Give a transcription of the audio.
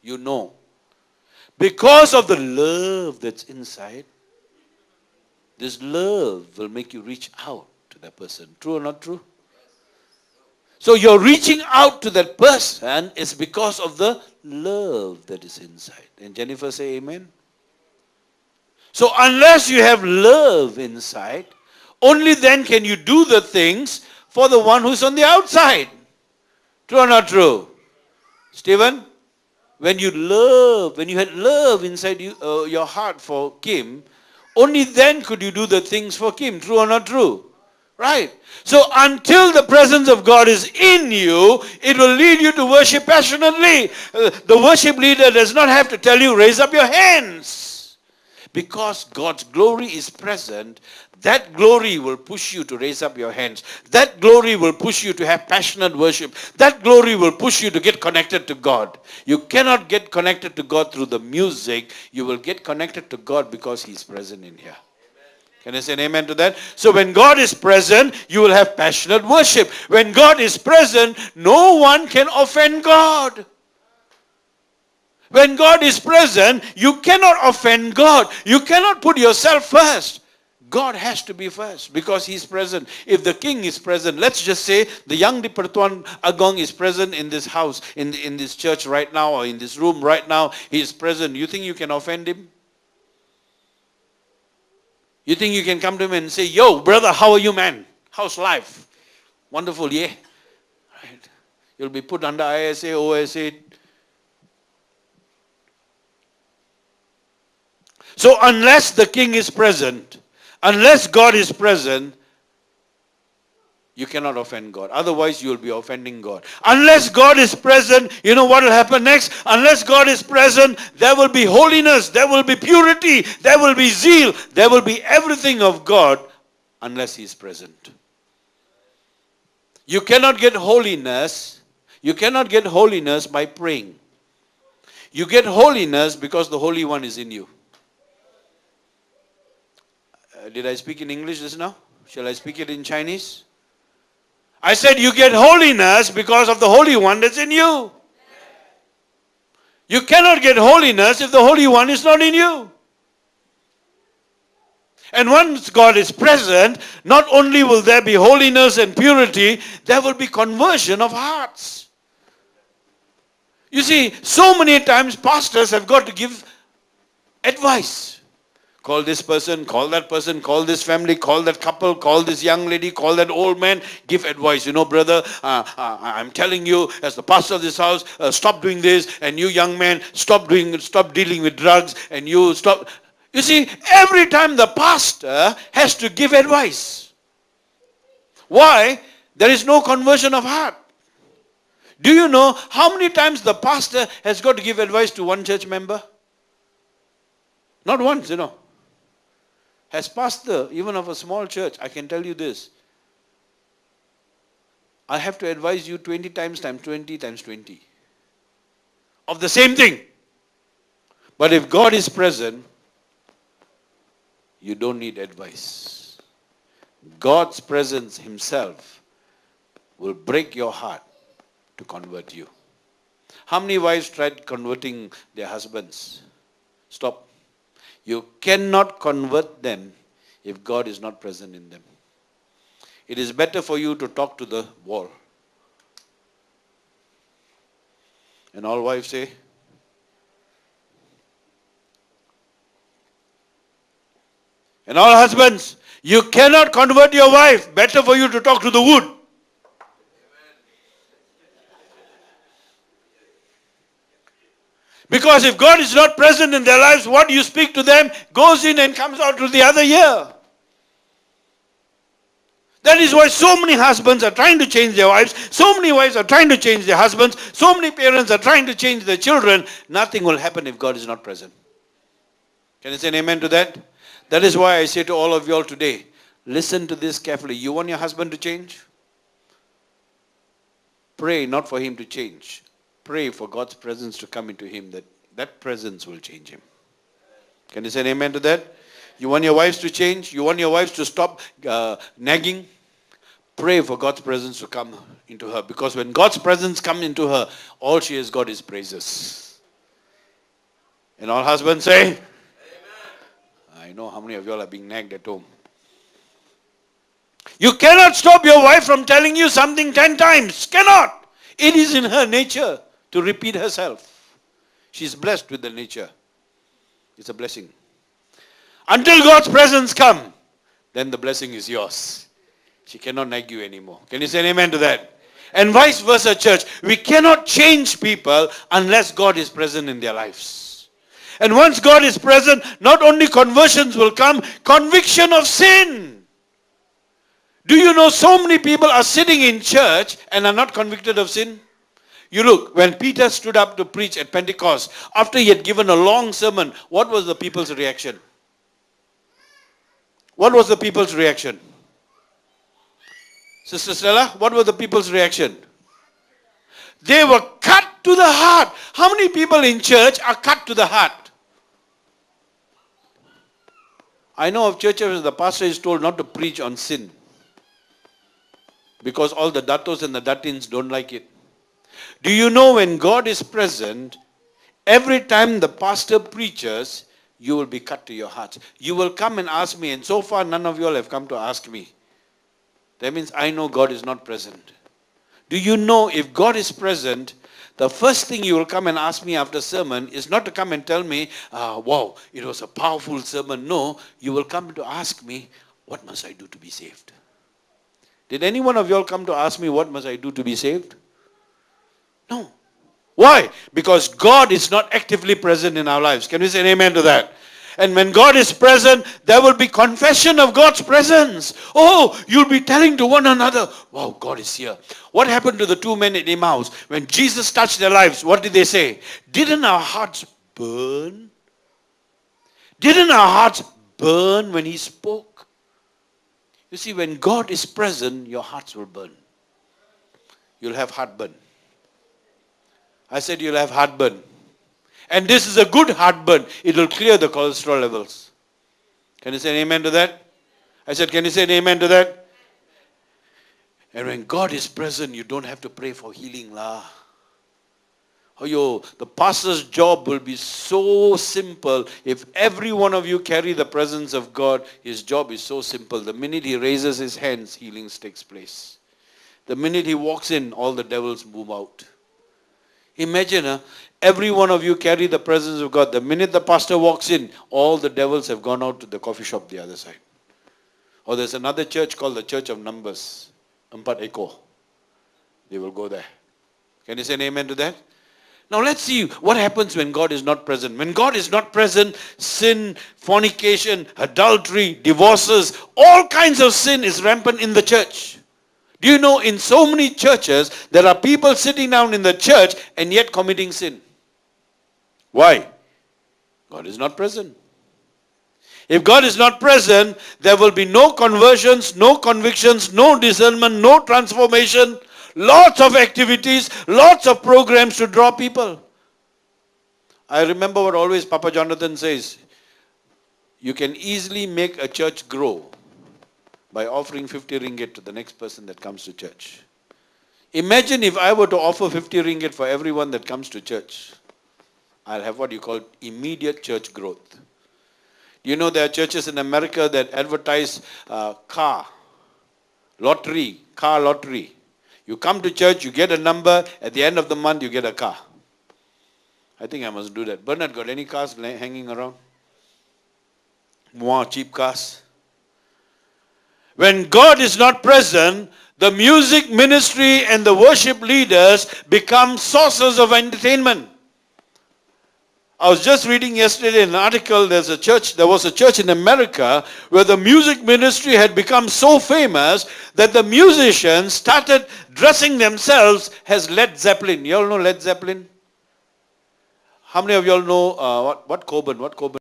You know. Because of the love that's inside, this love will make you reach out to that person. True or not true? So you're reaching out to that person is because of the love that is inside. And Jennifer say amen. So unless you have love inside, only then can you do the things for the one who's on the outside. True or not true? Stephen, when you had love inside you, your heart for Kim, only then could you do the things for Kim. True or not true? Right. So until the presence of God is in you, it will lead you to worship passionately. The worship leader does not have to tell you, raise up your hands. Because God's glory is present, that glory will push you to raise up your hands. That glory will push you to have passionate worship. That glory will push you to get connected to God. You cannot get connected to God through the music. You will get connected to God because He's present in here. Can I say an amen to that? So when God is present, you will have passionate worship. When God is present, no one can offend God. When God is present, you cannot offend God. You cannot put yourself first. God has to be first because He's present. If the king is present, let's just say the young di Pertuan Agong is present in this house, in this church right now, or in this room right now, he is present. You think you can offend him? You think you can come to him and say, yo, brother, how are you, man? How's life? Wonderful, yeah? Right. You'll be put under ISA, OSA. So unless the king is present, unless God is present, you cannot offend God. Otherwise, you will be offending God. Unless God is present, you know what will happen next? Unless God is present, there will be holiness, there will be purity, there will be zeal, there will be everything of God unless He is present. You cannot get holiness. You cannot get holiness by praying. You get holiness because the Holy One is in you. Did I speak in English just now? Shall I speak it in Chinese? I said you get holiness because of the Holy One that's in you. You cannot get holiness if the Holy One is not in you. And once God is present, not only will there be holiness and purity, there will be conversion of hearts. You see, so many times pastors have got to give advice. Call this person, call that person, call this family, call that couple, call this young lady, call that old man, give advice. You know, brother, I'm telling you, as the pastor of this house, stop doing this, and you young man, stop dealing with drugs, and you stop. You see, every time the pastor has to give advice. Why? There is no conversion of heart. Do you know how many times the pastor has got to give advice to one church member? Not once, you know. As pastor, even of a small church, I can tell you this. I have to advise you 20 times times 20 times 20. Of the same thing. But if God is present, you don't need advice. God's presence Himself will break your heart to convert you. How many wives tried converting their husbands? Stop. You cannot convert them if God is not present in them. It is better for you to talk to the wall. And all wives say, and all husbands, you cannot convert your wife. Better for you to talk to the wood. Because if God is not present in their lives, what you speak to them goes in and comes out to the other ear. That is why so many husbands are trying to change their wives. So many wives are trying to change their husbands. So many parents are trying to change their children. Nothing will happen if God is not present. Can you say an amen to that? That is why I say to all of you all today, listen to this carefully. You want your husband to change? Pray not for him to change. Pray for God's presence to come into him, that presence will change him. Can you say an amen to that? You want your wives to change? You want your wives to stop nagging? Pray for God's presence to come into her. Because when God's presence comes into her, all she has got is praises. And all husbands say, Amen. I know how many of you all are being nagged at home. You cannot stop your wife from telling you something 10 times. Cannot. It is in her nature to repeat herself. She's blessed with the nature. It's a blessing. Until God's presence come, then the blessing is yours. She cannot nag you anymore. Can you say an amen to that? And vice versa, church. We cannot change people unless God is present in their lives. And once God is present, not only conversions will come, conviction of sin. Do you know so many people are sitting in church and are not convicted of sin? You look, when Peter stood up to preach at Pentecost, after he had given a long sermon, what was the people's reaction? What was the people's reaction? Sister Stella, what was the people's reaction? They were cut to the heart. How many people in church are cut to the heart? I know of churches where the pastor is told not to preach on sin, because all the datos and the datins don't like it. Do you know when God is present, every time the pastor preaches, you will be cut to your heart. You will come and ask me, and so far none of you all have come to ask me. That means I know God is not present. Do you know if God is present, the first thing you will come and ask me after sermon is not to come and tell me, wow, it was a powerful sermon. No, you will come to ask me, what must I do to be saved? Did any one of you all come to ask me, what must I do to be saved? No. Why? Because God is not actively present in our lives. Can we say an amen to that? And when God is present, there will be confession of God's presence. Oh, you'll be telling to one another, wow, God is here. What happened to the two men at Emmaus? When Jesus touched their lives, what did they say? Didn't our hearts burn? Didn't our hearts burn when he spoke? You see, when God is present, your hearts will burn. You'll have heartburn. I said you'll have heartburn. And this is a good heartburn. It will clear the cholesterol levels. Can you say an amen to that? I said, can you say an amen to that? And when God is present, you don't have to pray for healing. The pastor's job will be so simple. If every one of you carry the presence of God, his job is so simple. The minute he raises his hands, healing takes place. The minute he walks in, all the devils move out. Imagine, every one of you carry the presence of God. The minute the pastor walks in, all the devils have gone out to the coffee shop the other side. Or there's another church called the Church of Numbers. Empat Eko. They will go there. Can you say an amen to that? Now let's see what happens when God is not present. When God is not present, sin, fornication, adultery, divorces, all kinds of sin is rampant in the church. Do you know in so many churches, there are people sitting down in the church and yet committing sin? Why? God is not present. If God is not present, there will be no conversions, no convictions, no discernment, no transformation, lots of activities, lots of programs to draw people. I remember what always Papa Jonathan says, you can easily make a church grow by offering 50 ringgit to the next person that comes to church. Imagine if I were to offer 50 ringgit for everyone that comes to church. I'll have what you call immediate church growth. You know there are churches in America that advertise car lottery. You come to church, you get a number, at the end of the month you get a car. I think I must do that. Bernard, got any cars hanging around? More cheap cars? When God is not present, the music ministry and the worship leaders become sources of entertainment. I was just reading yesterday an article, there was a church in America where the music ministry had become so famous that the musicians started dressing themselves as Led Zeppelin. You all know Led Zeppelin? How many of you all know what Coben?